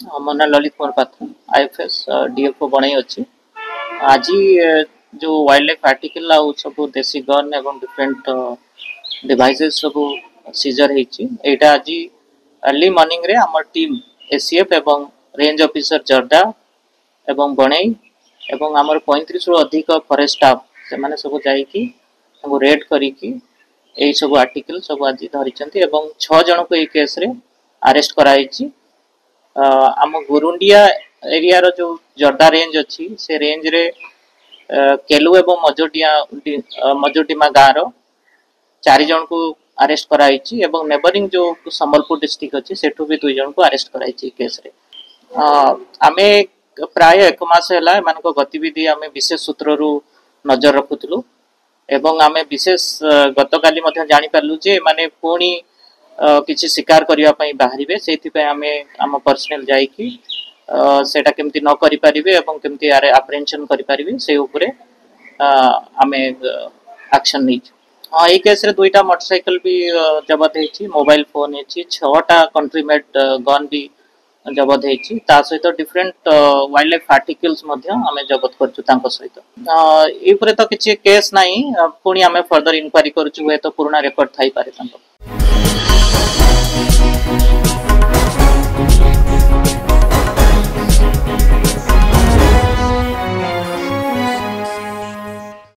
ମୋ ନାଁ Lalit Kumar Patra IFS DFO बणई अच्छी आज जो वाइल्ड लाइफ आर्टिकल आउ सब देसी गन एवं डिफरेंट डिवाइसेस सब सीजर होता आज अर्ली मॉर्निंग रे आम टीम एसीएफ एवं रेंज ऑफिसर जर्दा एवं बणई एवं आमर 35 रु अधिक फॉरेस्ट स्टाफ से माने सब जाइकी रेड करिकी यही सब आर्टिकल सब आज धरी एवं 6 जन को ये केस रे अरेस्ट कराई। आम गुरुंडिया एरिया रो जो जर्दा रेंज अच्छी से रेंज रे केलु एवं मजोडीमा गाँव रो 4 जन को अरेस्ट कराई एवं नेबरिंग जो संबलपुर डिस्ट्रिक्ट अच्छी सेठू भी 2 जन को अरेस्ट कराई केस रे। आमे प्राय 1 मास है गतिविधि आमे विशेष सूत्र रु नजर रखुलु एवं आमे विशेष गतकाली जानी पारलु जे माने पुणी किसी शिकार करने बाहर से आमे आम पर्सनल जाइकी सेटा केमती न करि परिबे एवं केमती अप्रेहेंशन करि परिबे से उपरे आमे एक्शन नहीं। हाँ ये केस रे 2टा मोटरसाइकिल भी जबत होती मोबाइल फोन होती 6टा कंट्री मेड गन भी जबत होती सहित डिफरेंट वाइल्ड लाइफ आर्टिकल्स आम जबत कर सहित तो किसी केस ना पुणी आम फर्दर इनक्वारी कर पुराना रेकर्ड थी पारे।